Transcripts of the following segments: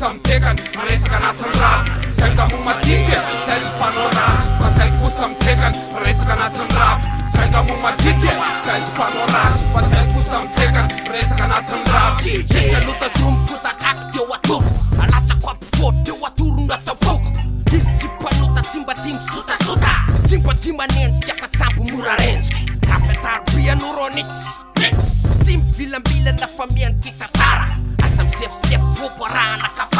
kosa mitekany resaka anatin'ny rano sainga momadika zay tsy mpanao ratsy fa zay kosa mitekany resaka anatin'ny rano sainga momadika zay tsy mpanao ratsy fa zay kosa mitekany resaka anatin'ny rano Ejalota somikotakako teo atoko alatsako ampivory teo atorona taboko izy tsy mpanota tsy mba tia misotasota tsy mba tia manenjika fa sambo mora renjika rapetarobianoronitsy tsy mivilambilana fa mianty tantara asa misefisefy voaboarahana kafana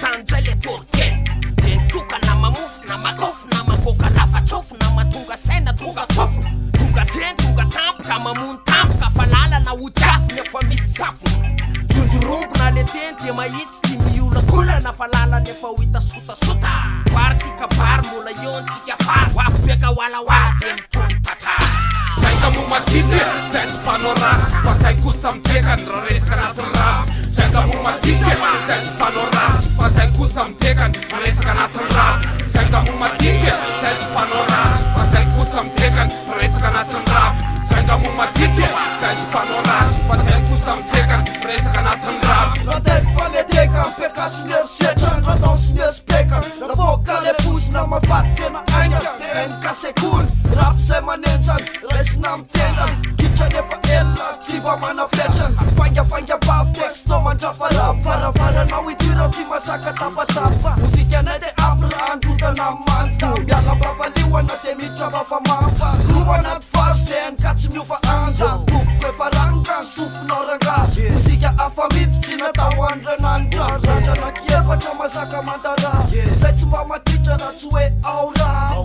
sanjay le toroteny de nitoka na mamofo na makofo na makoka lavatsofo na matonga saina tonga tsofo tonga teny tonga tampoka mamony tampoka fa lalana hojafo nefa misy sapony jonjorombona le teny de mahitsy tsy miolakolana fa lalana efa ho hita sotasota bary tika bary mbola iontsika fary hoafo beka walawala de mitony tantara sainga momadika zay tsy mpanao ratsy fa zay kosa mitekany raha resaka anatin'ny rano sainga momadika zay tsy mpanao ratsy fa zay kosa mitekany resaka anatin'ny rano sainga momadika zay tsy mpanao ratsy fa zay kosa mitekany resaka anatin'ny rano sainga momadika zay tsy mpanao ratsy fa zay kosa mitekany resaka anatin'ny rano raha teny faneteka mipeka sy nyerisetra natao sy niespeka navoaka le posina mafaty tena aina de enkasekoly rapy zay manentsany resina mitendany kitra nefa elona tsy mba manapetrany fangafangabavy texto mandraparava varavaranao idirao tsy masaka tapatapa mozika anay de ampy raha androtana manta miala mbavalihoana de miditra mbavamampa ro anaty fasy de enka tsy miova anda topoko efa rangan sofinao ranga mozika afa mity tsy natao andrananitra randrana kiefatra masaka mandara zay tsy mba matitra raha tsy hoe aora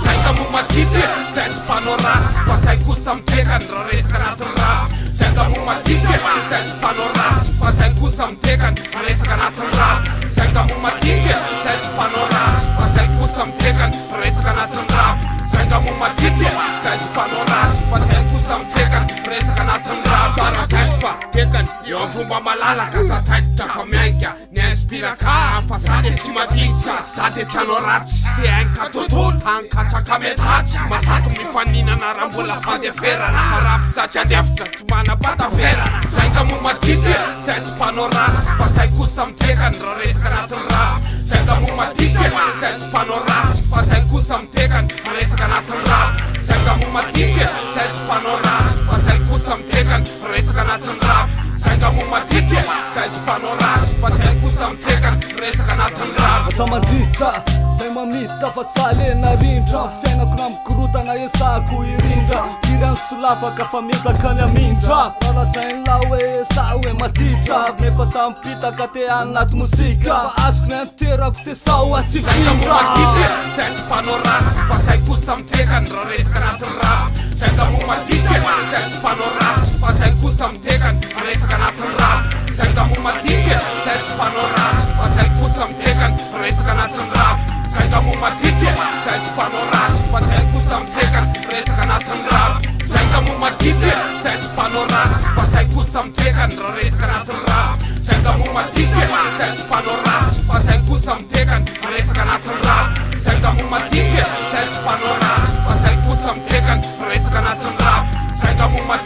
sainga momadika zay tsy mpanao ratsy fa zay kosa mitekany raha resaka anatin'ny rano sainga momadika zay tsy mpanao ratsy fa zay kosa mitekany resaka anatin'ny rano sainga momadika zay tsy mpanao ratsy fa zay kosa mitekany resaka anatin'ny rano sainga momadika zay tsy mpanao ratsy fa zay kosa mitekany resaka anatin'ny rano sarakafa tekany eo amin'ny fomba malalaka sataitra fa miainga ny inspiraka amfasady tsy madinitra sady tranao ratsy de ainka tontolo ankatraka metaty masaky mifaninana raha mbola fandeferana fa raha mpizatsy adefitra tsy manapataverana sainga momadika zay tsy mpanao ratsy fa zay kosa mitekany raha resaka anatin'ny rano sainga momadika zay tsy mpanao ratsy fa zay kosa mitekany resaka anatin'ny rano sainga momadika zay tsy mpanao ratsy fa zay kosa mitekany resaka anatin'ny rano sainga momadika zay tsy mpanao ratsy fa zay kosa mitekany resaka anatin'ny rano asa mandritra zay mamita fa salena rindra fiainako na mikorotana esako irindra irany solafaka fa miezaka ny amindra farasainy la hoe sa hoe matitra nefa sampitaka te anaty mozika fa azoko ny anterako te sao sainga momadika zay tsy mpanao ratsy fa zay kosa mitekany raha resaka anatin'ny rano sainga momadika zay tsy mpanao ratsy fa zay kosa mitekany resaka anatin'ny rano sainga momadika zay tsy mpanao ratsy fa zay kosa mitekany resaka anatin'ny rano sainga momadika zay tsy mpanao ratsy fa zay kosa mitekany resaka anatin'ny rano sainga momadika zay tsy mpanao ratsy fa zay kosa mitekany raha resaka anatin'ny rano sainga momadika zay tsy mpanao ratsy fa zay kosa mitekany resaka anatin'ny rano sainga momadika zay tsy mpanao ratsy fa zay kosa mitekany resaka anatin'ny rano sainga momadika